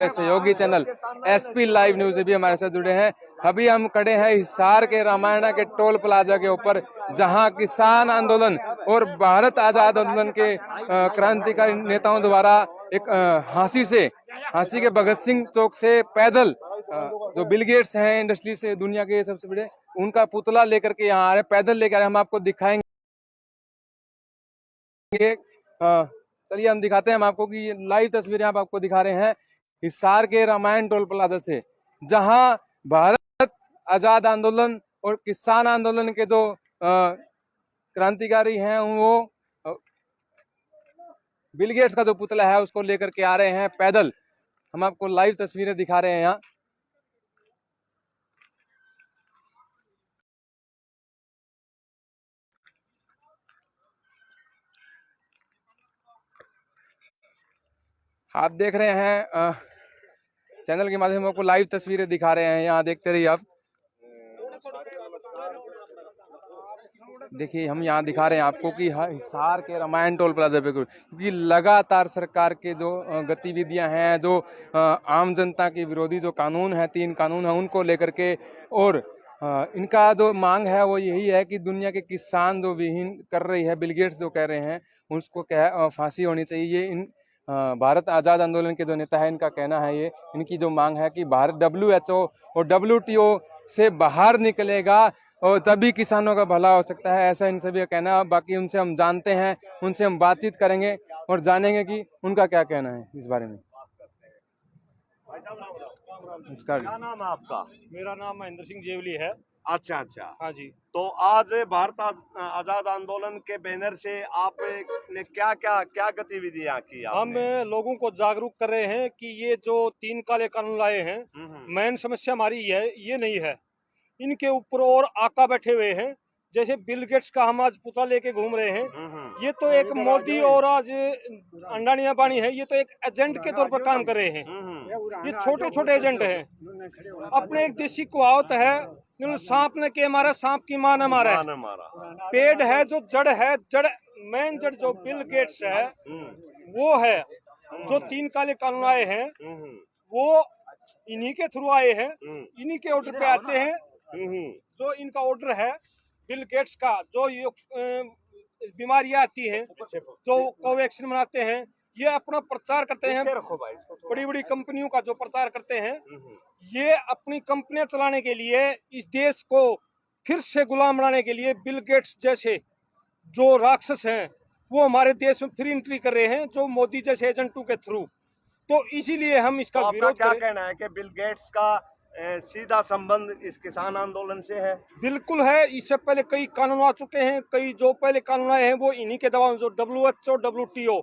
सहयोगी channel SP live news से भी हमारे साथ जुड़े हैं। अभी हम खड़े हैं हिसार के रामायणा के टोल प्लाजा के ऊपर, जहां किसान आंदोलन और भारत आजाद आंदोलन के क्रांतिकारी नेताओं द्वारा एक हांसी के भगत सिंह चौक से पैदल जो बिल गेट्स हैं इंडस्ट्री से दुनिया के सबसे बड़े, उनका पुतला लेकर के यहाँ आ रहे हैं, पैदल लेकर आ रहे हैं। हम आपको दिखाएंगे, चलिए हम दिखाते हैं हम आपको कि ये लाइव तस्वीरें हम आपको दिखा रहे हैं हिसार के रामायण टोल प्लाजा से, जहां भारत आजाद आंदोलन और किसान आंदोलन के जो क्रांतिकारी हैं वो बिल गेट्स का जो पुतला है उसको लेकर के आ रहे हैं पैदल। हम आपको लाइव तस्वीरें दिखा रहे हैं यहाँ। आप देख रहे हैं चैनल के माध्यम से आपको लाइव तस्वीरें दिखा रहे हैं, यहाँ देखते रहिए आप। देखिए हम यहाँ दिखा रहे हैं आपको कि हिसार के रामायण टोल प्लाजा पे, क्योंकि लगातार सरकार के जो गतिविधियां हैं, जो आम जनता के विरोधी जो कानून है, 3 कानून है, उनको लेकर के, और इनका जो मांग है वो यही है कि दुनिया के किसान जो विहीन कर रही है, बिल गेट्स जो कह रहे हैं, उसको फांसी होनी चाहिए। इन भारत आज़ाद आंदोलन के जो नेता है इनका कहना है, ये इनकी जो मांग है कि भारत WHO और WTO से बाहर निकलेगा और तभी किसानों का भला हो सकता है, ऐसा इन सभी का कहना है। बाकी उनसे हम जानते हैं, उनसे हम बातचीत करेंगे और जानेंगे कि उनका क्या कहना है इस बारे में। क्या नाम है आपका? मेरा नाम महेंद्र सिंह जेवली है। अच्छा अच्छा, हाँ जी। तो आज भारत आजाद आंदोलन के बैनर से आपने क्या क्या क्या गतिविधियां की? हम लोगों को जागरूक कर रहे हैं कि ये जो 3 काले कानून लाए हैं, मेन समस्या हमारी ये नहीं है, इनके ऊपर और आका बैठे हुए हैं। जैसे बिल गेट्स का हम आज पुतला लेके घूम रहे हैं, ये तो एक मोदी और आज अंडानी अंबानी है, ये तो एक एजेंट के तौर पर काम कर रहे हैं। ये छोटे छोटे एजेंट हैं। अपने एक देसी कहावत है, सांप ने के मारा, सांप की मां ने मारा। पेड़ है जो जड़ है, मेन जड़ जो बिल गेट्स है वो है। जो 3 काले कानून आए हैं वो इन्हीं के थ्रू आए हैं, इन्हीं के ऑर्डर पे आते हैं। जो इनका ऑर्डर है बिल गेट्स का, जो बीमारियां आती हैं, जो कोवैक्सीन बनाते हैं, ये अपना प्रचार करते हैं, बड़ी बड़ी कंपनियों का जो प्रचार करते हैं, ये अपनी कंपनियां चलाने के लिए, इस देश को फिर से गुलाम बनाने के लिए बिल गेट्स जैसे जो राक्षस हैं वो हमारे देश में फिर एंट्री कर रहे हैं, जो मोदी जैसे एजेंटों के थ्रू। तो इसीलिए हम इसका तो विरोध क्या कहना है कि बिल गेट्स का सीधा संबंध इस किसान आंदोलन से है? बिल्कुल है। इससे पहले कई कानून आ चुके हैं, कई जो पहले कानून आए हैं वो इन्हीं के दबाव में, जो WHO WTO,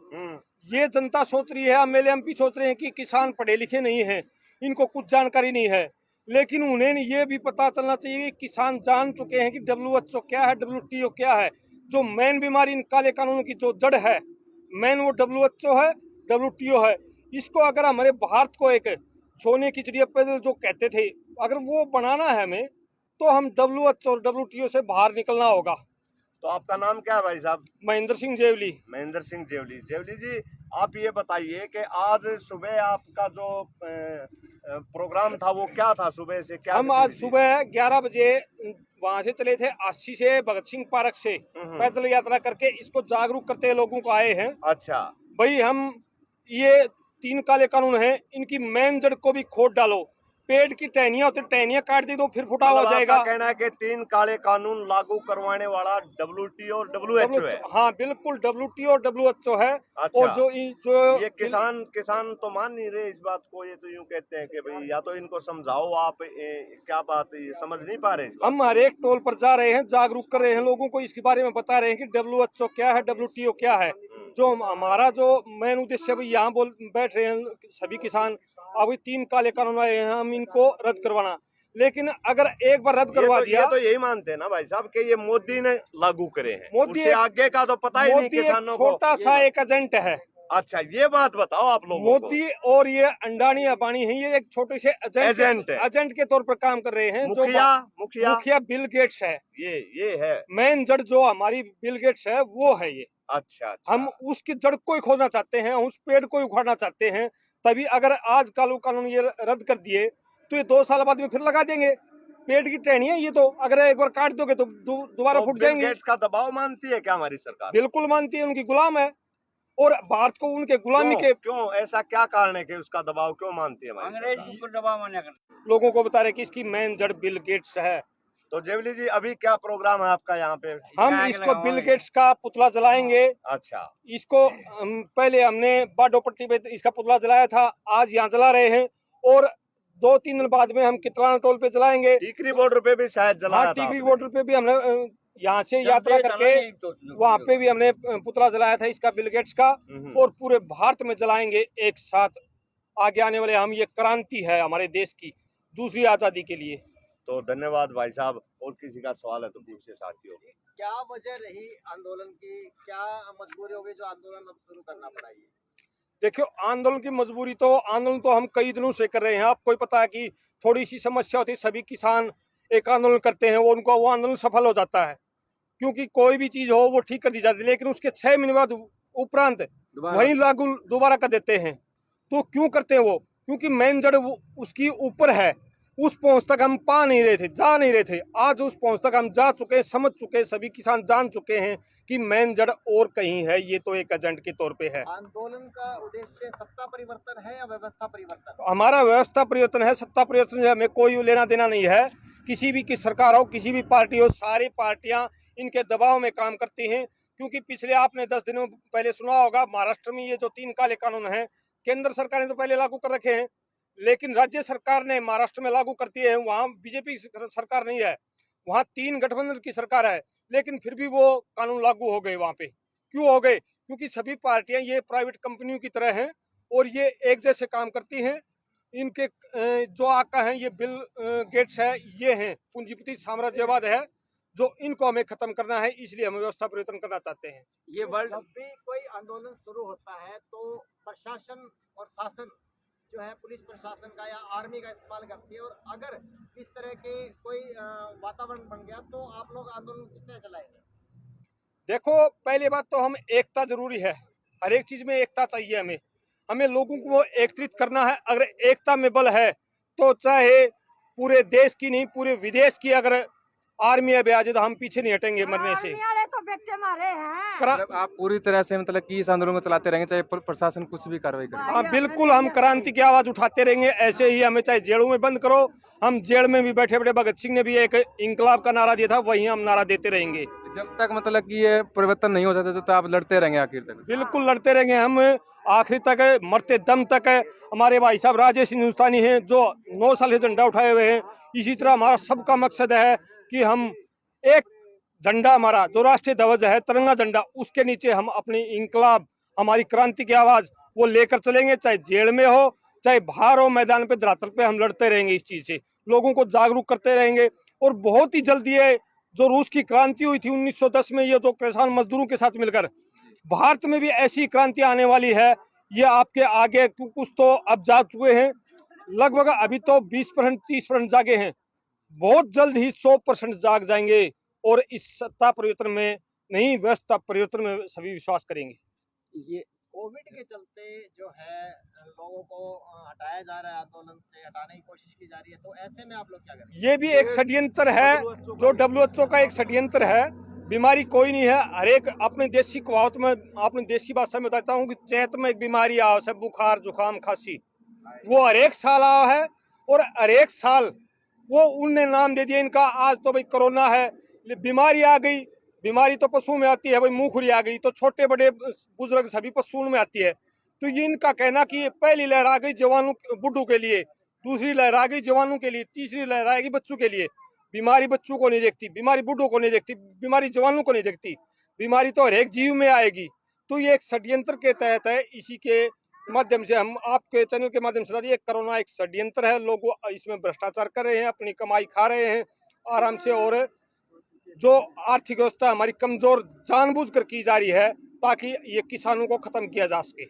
ये जनता सोच रही है, MLA MP सोच रहे हैं कि किसान पढ़े लिखे नहीं है, इनको कुछ जानकारी नहीं है, लेकिन उन्हें ये भी पता चलना चाहिए कि किसान जान चुके हैं कि WHO क्या है, WTO क्या है। जो मेन बीमारी इन काले कानूनों की जो जड़ है मेन, वो WHO है, WTO है। इसको अगर हमारे भारत को एक सोने की चिड़िया पैदल जो कहते थे, अगर वो बनाना है हमें, तो हम WHO और WTO से बाहर निकलना होगा। तो आपका नाम क्या है भाई साहब? महेंद्र सिंह जेवली। महेंद्र सिंह जेवली। जेवली जी, आप ये बताइए कि आज सुबह आपका जो प्रोग्राम था वो क्या था? सुबह से क्या? हम आज सुबह 11 बजे वहाँ से चले थे, 80 से भगत सिंह पार्क से पैदल यात्रा करके इसको जागरूक करते लोगों को आए हैं। अच्छा भाई, हम ये 3 काले कानून हैं, इनकी मेन जड़ को भी खोद डालो। पेड़ की टहनियां होती, टहनियां काट दी तो फिर फुटा हो जाएगा। कहना है कि 3 काले कानून लागू करवाने वाला WTO और WHO है? हाँ बिल्कुल, WTO और WHO है। अच्छा। और जो ये किसान तो मान नहीं रहे इस बात को, ये तो यूं कहते हैं कि भाई या तो इनको समझाओ आप, क्या बात है, ये समझ नहीं पा रहे। हम हर एक टोल पर जा रहे हैं, जागरूक कर रहे हैं लोगों को, इसके बारे में बता रहे हैं कि WHO क्या है, WTO क्या है। जो हमारा जो मेन उद्देश्य है, यहाँ बैठ रहे हैं सभी किसान, अभी 3 काले कानून आए हैं, हम इनको रद्द करवाना। लेकिन अगर एक बार रद्द करवा दिया तो यही मानते हैं ना भाई साहब कि ये मोदी ने लागू करे हैं, मोदी उससे आगे का तो पता ही नहीं किसानों को। छोटा सा एक एजेंट है। अच्छा, ये बात बताओ आप लोगों को। मोदी और ये अंडानी अंबानी है, ये एक छोटे से एजेंट के तौर पर काम कर रहे हैं। मुखिया बिल गेट्स है। ये है मेन जड़ जो हमारी बिल गेट्स है वो है ये। अच्छा। हम उसकी जड़ को ही खोदना चाहते हैं, उस पेड़ को ही उखाड़ना चाहते हैं, तभी अगर आज कानून ये रद्द कर दिए तो ये 2 साल बाद में फिर लगा देंगे। पेड़ की टहनी है ये, तो अगर एक बार काट दोगे तो दोबारा फूट बिल जाएंगे। गेट्स का दबाव मानती है क्या हमारी सरकार? बिल्कुल मानती है, उनकी गुलाम है और भारत को उनके गुलामी के क्यों ऐसा क्या कारण है कि उसका दबाव क्यों मानती है हमारी सरकार? लोगों को बता रहे कि इसकी मेन जड़ बिल गेट्स है। तो जेवली जी अभी क्या प्रोग्राम है आपका यहाँ पे? हम इसको बिल गेट्स का पुतला जलाएंगे। अच्छा, इसको पहले हमने बाडोपट्टी पे इसका पुतला जलाया था, आज यहाँ जला रहे हैं और 2-3 दिन बाद में हम कितराना टोल पे जलाएंगे। टीकरी बॉर्डर पे भी शायद जलाया था टीकरी आपने। बॉर्डर पे भी हमने यहाँ से यात्रा करके वहाँ पे भी हमने पुतला जलाया था इसका बिल गेट्स का, और पूरे भारत में जलाएंगे एक साथ। आगे आने वाले हम ये क्रांति है हमारे देश की दूसरी आजादी के लिए। तो धन्यवाद भाई साहब। और किसी का सवाल है तो पूछे साथियों। क्या वजह रही आंदोलन की, क्या मजबूरी होगी जो आंदोलन अब शुरू करना पड़ा? ये देखियो, आंदोलन की मजबूरी तो आंदोलन तो हम कई दिनों से कर रहे हैं। आपको ही पता है कि थोड़ी सी समस्या होती है, सभी किसान एक आंदोलन करते हैं, वो आंदोलन सफल हो जाता है क्योंकि कोई भी चीज हो वो ठीक कर दी जाती है, लेकिन उसके 6 महीने बाद उपरांत वही लागू दोबारा कर देते हैं। तो क्यों करते हैं वो? क्योंकि मेन जड़ उसकी ऊपर है, उस पहुंच तक हम पा नहीं रहे थे, जा नहीं रहे थे। आज उस पहुंच तक हम जा चुके, समझ चुके, सभी किसान जान चुके हैं कि मेन जड़ और कहीं है। ये तो एक एजेंट के तौर पे है। आंदोलन का उद्देश्य सत्ता परिवर्तन है या व्यवस्था परिवर्तन? हमारा व्यवस्था परिवर्तन है, सत्ता परिवर्तन से हमें कोई लेना देना नहीं है। किसी भी की सरकार हो, किसी भी पार्टी हो, सारी पार्टियां इनके दबाव में काम करती हैं। क्योंकि पिछले आपने 10 दिनों पहले सुना होगा, महाराष्ट्र में ये जो 3 काले कानून हैं, केंद्र सरकार ने तो पहले लागू कर रखे हैं, लेकिन राज्य सरकार ने महाराष्ट्र में लागू करती है। वहाँ बीजेपी सरकार नहीं है, वहाँ 3 गठबंधन की सरकार है, लेकिन फिर भी वो कानून लागू हो गए वहाँ पे। क्यों हो गए? क्योंकि सभी पार्टियां ये प्राइवेट कंपनियों की तरह हैं और ये एक जैसे काम करती हैं। इनके जो आका हैं ये बिल गेट्स है, ये हैं पूंजीपति साम्राज्यवाद है, जो इनको हमें खत्म करना है। इसलिए हम व्यवस्था परिवर्तन करना चाहते हैं। ये वर्ल्ड जब भी कोई आंदोलन शुरू होता है तो प्रशासन और शासन जो है पुलिस प्रशासन का या आर्मी का इस्तेमाल करती है, और अगर इस तरह के कोई वातावरण बन गया तो आप लोग आंदोलन किस तरह चलाएंगे? देखो, पहली बात तो हम एकता जरूरी है, हर एक चीज में एकता चाहिए हमें। हमें लोगों को एकत्रित करना है। अगर एकता में बल है तो चाहे पूरे देश की नहीं, पूरे विदेश की अगर आर्मी अभी आ जाए तो हम पीछे नहीं हटेंगे मरने से। तो बेटे मारे हैं। मतलब आप पूरी तरह से मतलब कि इस आंदोलन को चलाते रहेंगे चाहे प्रशासन कुछ भी कार्रवाई करे? हाँ बिल्कुल, हम क्रांति की आवाज उठाते रहेंगे ऐसे ही। हमें चाहे जेलों में बंद करो, हम जेल में भी बैठे बैठे, भगत सिंह ने भी एक इंकलाब का नारा दिया था, वही हम नारा देते रहेंगे जब तक मतलब कि ये परिवर्तन नहीं हो जाता तो आप लड़ते रहेंगे आखिर तक? बिल्कुल लड़ते रहेंगे हम आखिरी तक, मरते दम तक। हमारे भाई साहब राजेश हिंदुस्तानी हैं जो 9 साल से झंडा उठाए हुए हैं। इसी तरह हमारा सबका मकसद है कि हम एक झंडा, हमारा जो राष्ट्रीय ध्वज है तिरंगा झंडा, उसके नीचे हम अपनी इंकलाब, हमारी क्रांति की आवाज वो लेकर चलेंगे। चाहे जेल में हो, चाहे बाहर हो, मैदान पे, धरातल पे हम लड़ते रहेंगे इस चीज से, लोगों को जागरूक करते रहेंगे। और बहुत ही जल्दी है जो रूस की क्रांति हुई थी 1910 में, ये जो किसान मजदूरों के साथ मिलकर, भारत में भी ऐसी क्रांति आने वाली है। ये आपके आगे कुछ तो अब जा चुके हैं, लगभग अभी तो 20% 30% जागे हैं, बहुत जल्द ही 100% जाग जाएंगे। और इस सत्ता परिवर्तन में नहीं, व्यवस्था परिवर्तन में सभी विश्वास करेंगे। ये कोविड के चलते जो है लोगों को हटाया जा रहा है, आंदोलन से हटाने की कोशिश की जा रही है, तो ऐसे में आप लोग क्या करेंगे? ये भी एक षड्यंत्र है, जो WHO का एक षड्यंत्र है। बीमारी कोई नहीं है, हर एक अपने देसी कहावत में, अपनी देसी भाषा में बताता हूँ कि चैत में एक बीमारी आओ, सब बुखार जुकाम खांसी, वो हर एक साल आया है। और हर एक साल वो उनने नाम दे दिया इनका, आज तो भाई कोरोना है, बीमारी आ गई। बीमारी तो पशुओं में आती है भाई, मुंहखुरी आ गई तो छोटे बड़े बुजुर्ग सभी पशुओं में आती है। तो ये इनका कहना कि ये पहली लहर आ गई जवानों बुड्ढों के लिए, दूसरी लहर आ गई जवानों के लिए, तीसरी लहर आएगी बच्चों के लिए। बीमारी बच्चों को नहीं देखती, बीमारी बुड्ढों को नहीं देखती, बीमारी जवानों को नहीं देखती, बीमारी तो हर एक जीव में आएगी। तो ये एक षड्यंत्र के तहत है। इसी के माध्यम से हम आपके चैनल के माध्यम से बता दिए, कोरोना एक षड्यंत्र है, लोग इसमें भ्रष्टाचार कर रहे हैं, अपनी कमाई खा रहे हैं आराम से, और जो आर्थिक व्यवस्था हमारी कमजोर जानबूझकर की जा रही है ताकि ये किसानों को खत्म किया जा सके।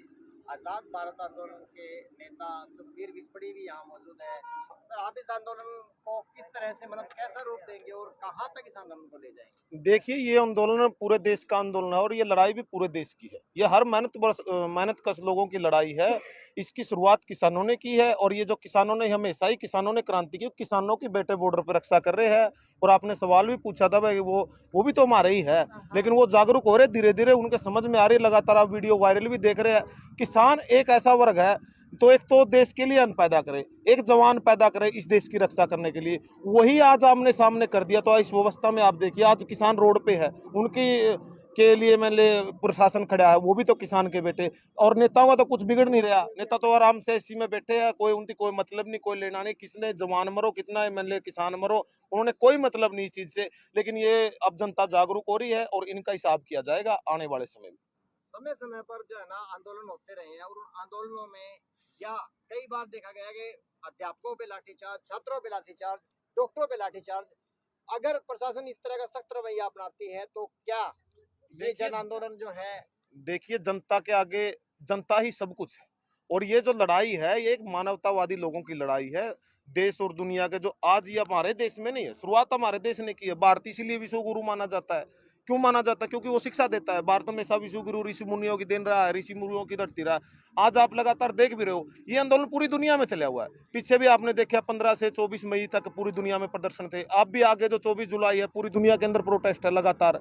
आजाद भारत आंदोलन के नेता सुखबीर विपड़ी भी यहाँ मौजूद मौजूद है। सर, आप इस आंदोलन को किस तरह से मतलब कैसा रूप देंगे और कहाँ तक इस आंदोलन को ले जाएंगे? देखिए, ये आंदोलन पूरे देश का आंदोलन है और ये लड़ाई भी पूरे देश की है। ये हर मेहनतकश लोगों की लड़ाई है। इसकी शुरुआत किसानों ने की है और ये जो किसानों ने हमेशा ही किसानों ने क्रांति की, किसानों की बेटे बॉर्डर पर रक्षा कर रहे हैं। और आपने सवाल भी पूछा था भाई, वो भी तो हमारे ही है, लेकिन वो जागरूक हो रहे, धीरे धीरे उनके समझ में आ रही है। लगातार आप वीडियो वायरल भी देख रहे हैं। किसान एक ऐसा वर्ग है, तो एक तो देश के लिए अन्न पैदा करे, एक जवान पैदा करे इस देश की रक्षा करने के लिए, वही आज आमने सामने कर दिया। तो इस व्यवस्था में आप देखिए, आज किसान रोड पे है, उनकी के लिए मैंने प्रशासन खड़ा है, वो भी तो किसान के बेटे। और नेताओं का तो कुछ बिगड़ नहीं रहा, नेता तो आराम से एसी में बैठे हैं, कोई उनकी कोई मतलब नहीं, कोई लेना नहीं। किसने जवान मरो, कितना मैंने किसान मरो, उन्होंने कोई मतलब नहीं इस चीज से। लेकिन ये अब जनता जागरूक हो रही है और इनका हिसाब किया जाएगा आने वाले समय में। समय समय पर जो है ना आंदोलन होते रहे हैं और उन आंदोलनों में या कई बार देखा गया कि अध्यापकों पे लाठीचार्ज, छात्रों पे लाठीचार्ज, डॉक्टरों पे लाठीचार्ज। अगर प्रशासन इस तरह का सख्त रवैया अपनाती है तो क्या ये देखिए- जन आंदोलन जो है? देखिए, जनता के आगे जनता ही सब कुछ है। और ये जो लड़ाई है, ये एक मानवतावादी लोगों की लड़ाई है। देश और दुनिया के जो आज ये हमारे देश में नहीं है, शुरुआत हमारे देश ने की है। भारत इसीलिए विश्व गुरु माना जाता है। क्यों माना जाता है? क्योंकि वो शिक्षा देता है। भारत हमेशा विश्व गुरु ऋषि मुनियों की देन रहा है, ऋषि मुनियों की धरती रहा है। आज आप लगातार देख भी रहे हो, ये आंदोलन पूरी दुनिया में चला हुआ है। पीछे भी आपने देखा 15 से 24 मई तक पूरी दुनिया में प्रदर्शन थे। आप भी आगे जो 24 जुलाई है, पूरी दुनिया के अंदर प्रोटेस्ट है लगातार।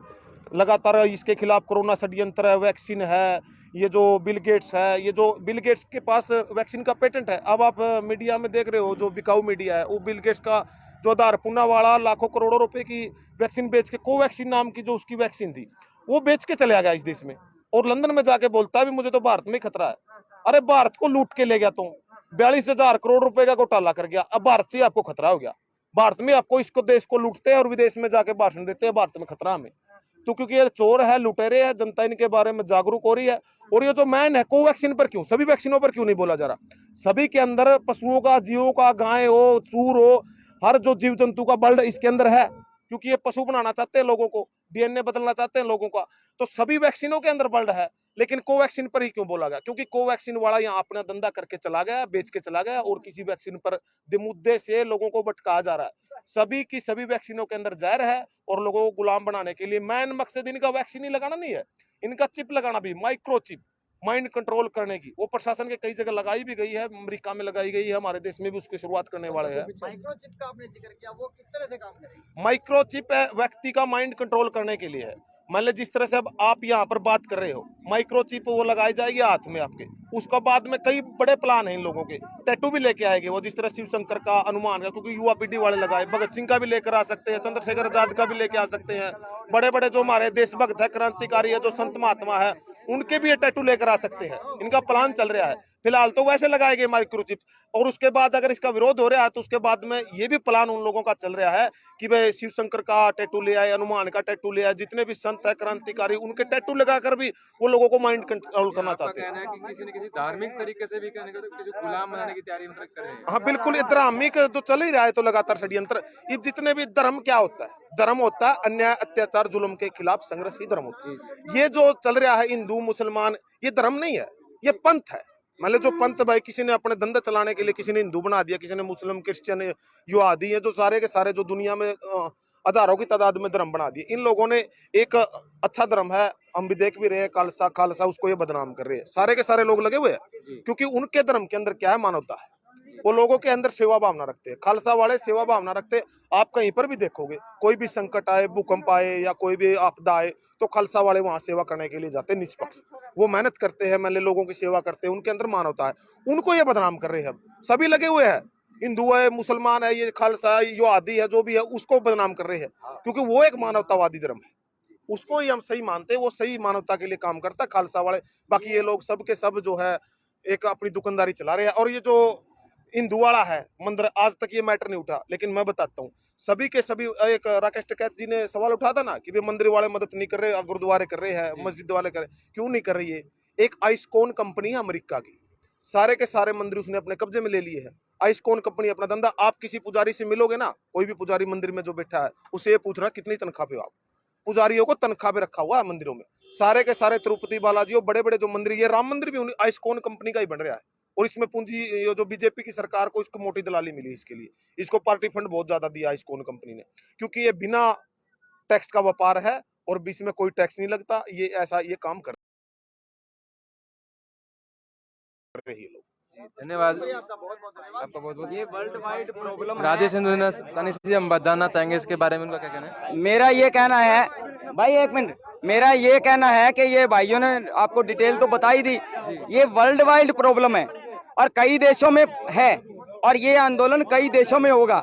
इसके खिलाफ कोरोना षड्यंत्र है, वैक्सीन है, ये जो बिल गेट्स है, ये जो बिल गेट्स के पास वैक्सीन का पेटेंट है। अब आप मीडिया में देख रहे हो, जो बिकाऊ मीडिया है, वो बिल गेट्स का जो आधार पूनावाला लाखों करोड़ों रुपए की वैक्सीन बेच के, कोवैक्सीन नाम की जो उसकी वैक्सीन थी, वो बेच के चले गया इस देश में। और लंदन में जाके बोलता है भी मुझे तो भारत में खतरा है। अरे भारत को लूट के ले गया, तो 42,000 करोड़ रुपए का घोटाला कर गया। अब भारत से आपको खतरा हो गया। भारत में आपको इसको देश को लूटते हैं और विदेश में जाके भाषण देते हैं भारत में खतरा हमें। तो क्योंकि ये चोर है, लुटेरे है, जनता इनके बारे में जागरूक हो रही है। और ये जो मैन है, कोवैक्सीन पर क्यों, सभी वैक्सीनों पर क्यों नहीं बोला जा रहा? सभी के अंदर पशुओं का, जीवों का, गाय हो, चूर हो, हर जो जीव जंतु का बल्ड इसके अंदर है। क्योंकि ये पशु बनाना चाहते हैं लोगों को, डीएनए बदलना चाहते हैं लोगों का। तो सभी वैक्सीनों के अंदर बल्ड है, लेकिन कोवैक्सीन पर ही क्यों बोला गया? क्योंकि कोवैक्सीन वाला यहाँ अपना धंधा करके चला गया, बेच के चला गया, और किसी वैक्सीन पर मुद्दे से लोगों को भटकाया जा रहा है। सभी की सभी वैक्सीनों के अंदर जहर है और लोगों को गुलाम बनाने के लिए। मेन मकसद इनका वैक्सीन ही लगाना नहीं है, इनका चिप लगाना भी, माइक्रो चिप, माइंड कंट्रोल करने की। वो प्रशासन के कई जगह लगाई भी गई है, अमेरिका में लगाई गई है, हमारे देश में भी उसकी शुरुआत करने वाले हैं। माइक्रोचिप का आपने जिक्र किया, वो किस तरह से काम करेगी? माइक्रोचिप व्यक्ति का माइंड कंट्रोल करने के लिए है। मान लीजिए जिस तरह से अब आप यहाँ पर बात कर रहे हो, माइक्रोचिप वो लगाई जाएगी हाथ में आपके। उसका बाद में कई बड़े प्लान हैं इन लोगों के, टैटू भी लेके आएंगे वो, जिस तरह शिव शंकर का, हनुमान का, क्योंकि युवा पीढ़ी वाले लगाए, भगत सिंह का भी लेकर आ सकते हैं, चंद्रशेखर आजाद का भी लेके आ सकते हैं। बड़े बड़े जो हमारे देशभक्त है, क्रांतिकारी है, जो संत महात्मा है, उनके भी ये टैटू लेकर आ सकते हैं। इनका प्लान चल रहा है। फिलहाल तो वैसे लगाएंगे माइक्रोचिप, और उसके बाद अगर इसका विरोध हो रहा है तो उसके बाद में ये भी प्लान उन लोगों का चल रहा है कि भाई शिव शंकर का टैटू ले आए, हनुमान का टैटू ले आए, जितने भी संत है क्रांतिकारी, उनके टैटू लगाकर भी वो लोगों को माइंड कंट्रोल करना आपका चाहते हैं। कहना है कि किसी न किसी धार्मिक तरीके से भी कहने का, तो किसी गुलाम बनाने की तैयारी मतलब कर रहे हैं। हाँ बिल्कुल, धार्मिक तो चल ही रहा है, तो लगातार षड्यंत्र। ये जितने भी धर्म क्या होता है, धर्म होता है अन्याय, अत्याचार, जुल्म के खिलाफ संघर्ष ही धर्म होता है। ये जो चल रहा है हिंदू मुसलमान, ये धर्म नहीं है, ये पंथ है। मतलब जो पंथ भाई, किसी ने अपने धंधा चलाने के लिए किसी ने हिंदू बना दिया, किसी ने मुस्लिम, क्रिश्चियन, यो आदि है जो सारे के सारे जो दुनिया में हजारों की तादाद में धर्म बना दिए। इन लोगों ने एक अच्छा धर्म है, हम भी देख भी रहे हैं, खालसा खालसा, उसको ये बदनाम कर रहे हैं। सारे के सारे लोग लगे हुए हैं, क्योंकि उनके धर्म के अंदर क्या है, मानवता है। वो लोगों के अंदर सेवा भावना रखते हैं, खालसा वाले सेवा भावना रखते हैं। आप कहीं पर भी देखोगे, कोई भी संकट आए, भूकंप आए या कोई भी आपदा आए, तो खालसा वाले वहां सेवा करने के लिए जाते हैं, निष्पक्ष। वो मेहनत करते हैं, मतलब लोगों की सेवा करते हैं, उनके अंदर मानवता है। उनको ये बदनाम कर रहे हैं। सभी लगे हुए हैं, हिंदू है, मुसलमान है, ये खालसा है, यो आदि है, जो भी है, उसको बदनाम कर रहे हैं, क्योंकि वो एक मानवतावादी धर्म है। उसको ही हम सही मानते हैं, वो सही मानवता के लिए काम करता है खालसा वाले। बाकी ये लोग सब के सब जो है एक अपनी दुकानदारी चला रहे हैं। और ये जो हिंदू वाला है मंदिर, आज तक ये मैटर नहीं उठा, लेकिन मैं बताता हूँ, सभी के सभी, एक राकेश टिकैत जी ने सवाल उठा था ना कि वे मंदिर वाले मदद नहीं कर रहे, गुरुद्वारे कर रहे हैं, मस्जिद वाले कर रहे, क्यों नहीं कर रही है? एक आइसकॉन कंपनी है अमेरिका की, सारे के सारे मंदिर उसने अपने कब्जे में ले लिए है। आइसकॉन कंपनी अपना धंधा, आप किसी पुजारी से मिलोगे ना, कोई भी पुजारी मंदिर में जो बैठा है, उसे ये पूछ रहा कितनी तनख्वाह पे हो आप। पुजारियों को तनख्वाह पे रखा हुआ है मंदिरों में, सारे के सारे तिरुपति बालाजी, बड़े बड़े जो मंदिर, ये राम मंदिर भी आइसकॉन कंपनी का ही बन रहा है। और इसमें पूंजी ये जो बीजेपी की सरकार को इसको मोटी दलाली मिली इसके लिए, इसको पार्टी फंड बहुत ज्यादा दिया इसको कंपनी ने, क्योंकि ये बिना टैक्स का व्यापार है और बीच में कोई टैक्स नहीं लगता, ये ऐसा ये काम कर रही है लोग। धन्यवाद आपका बहुत बहुत धन्यवाद। आपका बहुत बहुत। ये world wide problem Rajesh Indranath ji, हम जानना चाहेंगे इसके बारे में, उनका क्या कहना है? मेरा ये कहना है भाई, एक मिनट, मेरा ये कहना है कि ये भाइयों ने आपको डिटेल तो बताई दी, ये वर्ल्ड वाइड प्रॉब्लम है और कई देशों में है और ये आंदोलन कई देशों में होगा।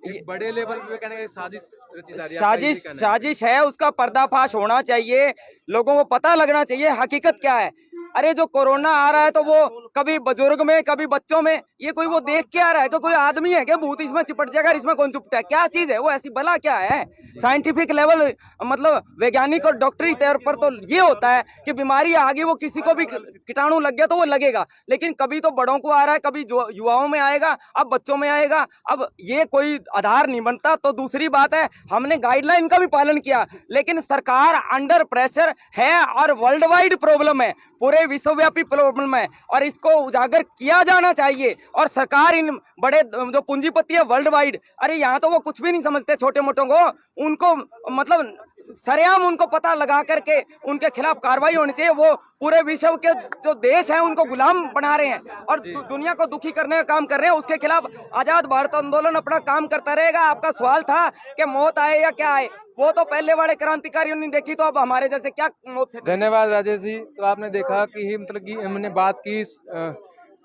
एक बड़े लेवल पे कहने का साजिश रची जा रही है, आपका यही साजिश कहना है? साजिश है, उसका पर्दाफाश होना चाहिए, लोगों को पता लगना चाहिए हकीकत क्या है। अरे जो कोरोना आ रहा है तो वो कभी बुजुर्ग में कभी बच्चों में, ये कोई वो देख के आ रहा है कि कोई आदमी है क्या भूत इसमें चिपट जाएगा, इसमें कौन चिपटा है, क्या चीज है वो, ऐसी बला क्या है। साइंटिफिक लेवल मतलब वैज्ञानिक और डॉक्टरी तौर पर तो ये होता है कि बीमारी आ गई, वो किसी को भी कीटाणु लग गया तो वो लगेगा, लेकिन कभी तो बड़ों को आ रहा है, कभी युवाओं में आएगा, अब बच्चों में आएगा, अब ये कोई आधार नहीं बनता। तो दूसरी बात है, हमने गाइडलाइन का भी पालन किया, लेकिन सरकार अंडर प्रेशर है और वर्ल्ड वाइड प्रॉब्लम है, पूरे विश्वव्यापी प्रॉब्लम है और इसको उजागर किया जाना चाहिए। और सरकार इन बड़े जो पूंजीपति है वर्ल्ड वाइड, अरे यहाँ तो वो कुछ भी नहीं समझते छोटे मोटों को, उनको मतलब सरेआम उनको पता लगा करके उनके खिलाफ कार्रवाई होनी चाहिए। वो पूरे विश्व के जो देश हैं उनको गुलाम बना रहे हैं और दुनिया को दुखी करने का काम कर रहे हैं। उसके खिलाफ आजाद भारत आंदोलन अपना काम करता रहेगा। आपका सवाल था कि मौत आए या क्या आए, वो तो पहले वाले क्रांतिकारियों ने देखी, तो अब हमारे जैसे क्या मौत से। धन्यवाद राजेश जी। तो आपने देखा कि मतलब कि हमने बात की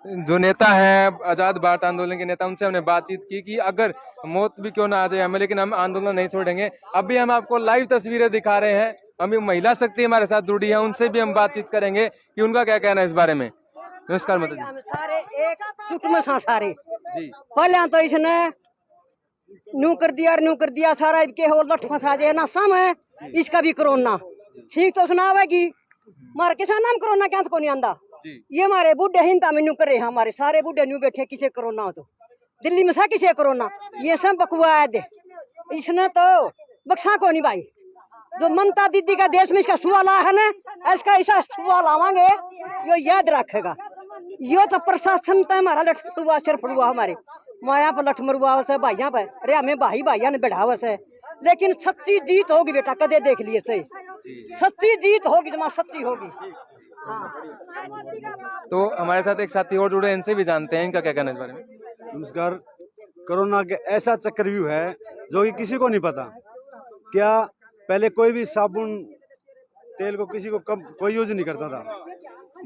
जो नेता हैं आजाद भारत आंदोलन के नेता, उनसे हमने बातचीत की कि अगर मौत भी क्यों ना आ जाए हमें, लेकिन हम आंदोलन नहीं छोड़ेंगे। अभी हम आपको लाइव तस्वीरें दिखा रहे हैं, हम महिला शक्ति हमारे साथ जुड़ी है, उनसे भी हम बातचीत करेंगे कि उनका क्या कहना है इस बारे में। नमस्कार माता जी। हम सारे एक कुटुंब सा सारे जी पहले तो इसने नू कर दिया सारा इनके हो लठ फंसा दिया ना सम है इसका भी कोरोना ठीक तो सुनावेगी मार किसान नाम कोरोना क्या को नहीं आंदा। ये हमारे बूढ़े हिंदा में नू करे, हमारे सारे बूढ़े न्यू बैठे किसे कोरोना हो तो दिल्ली में सा किसे कोरोना, ये सब बकवाद दे, इसने तो बक्सा को नहीं भाई। जो ममता दीदी का देश में इसका सुआ ला है ना, इसका ऐसा सुआ लावांगे यो याद रखेगा। यो तो प्रशासन तो हमारा लठ फुआ सिर फुआ हमारे माया पर लठ मरुआ से भाइया पर, अरे हमें भाइया ने बढ़ावा से, लेकिन सच्ची जीत होगी बेटा, कदे देख लिए सही, सच्ची जीत होगी जमा सच्ची होगी। तो हमारे साथ एक साथी और जुड़े, इनसे भी जानते हैं इनका क्या कहना है इस बारे में। नमस्कार। कोरोना के ऐसा चक्रव्यूह है जो कि किसी को नहीं पता। क्या पहले कोई भी साबुन तेल को किसी को कम कोई यूज नहीं करता था।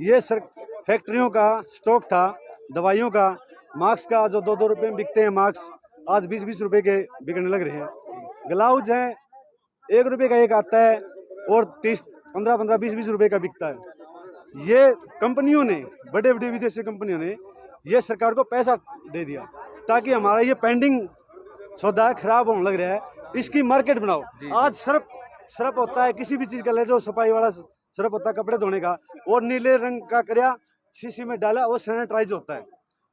ये सर फैक्ट्रियों का स्टॉक था, दवाइयों का, मास्क का जो 2-2 रुपए में बिकते हैं मास्क, आज 20-20 रुपए के बिकने लग रहे हैं। ग्लाउज हैं 1 रुपए का एक आता है और 15-15, 20-20 रुपए का बिकता है। ये कंपनियों ने, बड़े बड़े विदेशी कंपनियों ने ये सरकार को पैसा दे दिया ताकि हमारा ये पेंडिंग सौदा खराब होने लग रहा है, इसकी मार्केट बनाओ। आज सर्फ होता है किसी भी चीज का, ले जो सफाई वाला सर्फ होता है कपड़े धोने का, और नीले रंग का करया शीशी में डाला, वो सैनिटाइज होता है,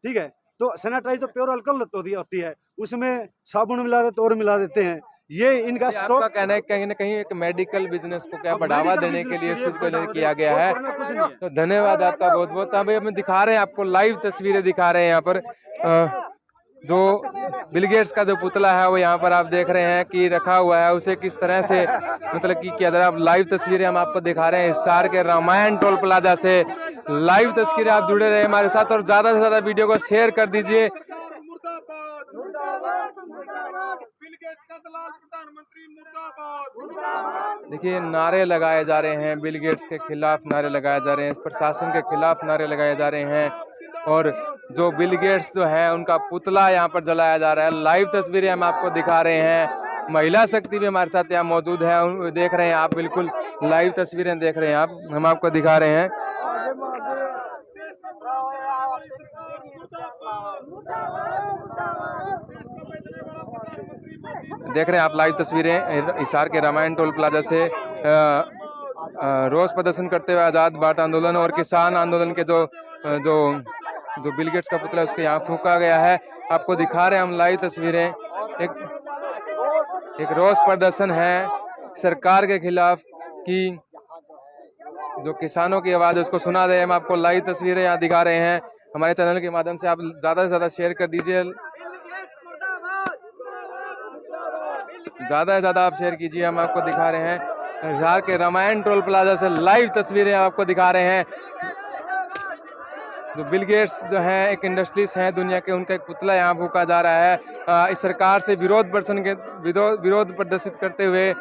ठीक है। तो सैनिटाइज तो प्योर अल्कोहल होती है, उसमें साबुन मिला देते और मिला देते हैं। ये इनका आपका स्टॉक कहना है कहीं ना कहीं एक मेडिकल बिजनेस को क्या बढ़ावा देने के लिए इस चीज को किया गया है। तो धन्यवाद आपका बहुत बहुत। अभी हम दिखा रहे हैं आपको लाइव तस्वीरें दिखा रहे हैं यहाँ पर जो बिल गेट्स का जो पुतला है वो यहाँ पर आप देख रहे हैं कि रखा हुआ है, उसे किस तरह से मतलब कि क्या आप लाइव तस्वीरें हम आपको दिखा रहे हैं हिसार के रामायण टोल प्लाजा से। लाइव तस्वीरें आप जुड़े रहे हमारे साथ और ज्यादा से ज्यादा वीडियो को शेयर कर दीजिए। देखिए नारे लगाए जा रहे हैं, बिल गेट्स के खिलाफ नारे लगाए जा रहे हैं, प्रशासन के खिलाफ नारे लगाए जा रहे हैं और जो बिल गेट्स जो है उनका पुतला यहाँ पर जलाया जा रहा है। लाइव तस्वीरें हम आपको दिखा रहे हैं, महिला शक्ति भी हमारे साथ यहाँ मौजूद है, देख रहे हैं आप, बिल्कुल लाइव तस्वीरें देख रहे हैं आप, हम आपको दिखा रहे हैं। देख रहे हैं आप लाइव तस्वीरें हिसार के रामायण टोल प्लाजा से रोष प्रदर्शन करते हुए आजाद भारत आंदोलन और किसान आंदोलन के जो बिल गेट्स का पुतला उसके यहाँ फूंका गया है। आपको दिखा रहे हैं हम लाइव तस्वीरें। एक रोष प्रदर्शन है सरकार के खिलाफ कि जो किसानों की आवाज है उसको सुना दे। हम आपको लाइव तस्वीरें यहाँ दिखा रहे हैं हमारे चैनल के माध्यम से आप ज़्यादा से ज़्यादा शेयर कर दीजिए, ज़्यादा से ज़्यादा आप शेयर कीजिए। हम आपको दिखा रहे हैं हिसार के रामायण टोल प्लाजा से लाइव तस्वीरें आपको दिखा रहे हैं। जो बिल गेट्स जो हैं एक इंडस्ट्रीज हैं दुनिया के, उनका एक पुतला यहाँ फूका जा रहा है। इस सरकार से विरोध प्रदर्शित करते हुए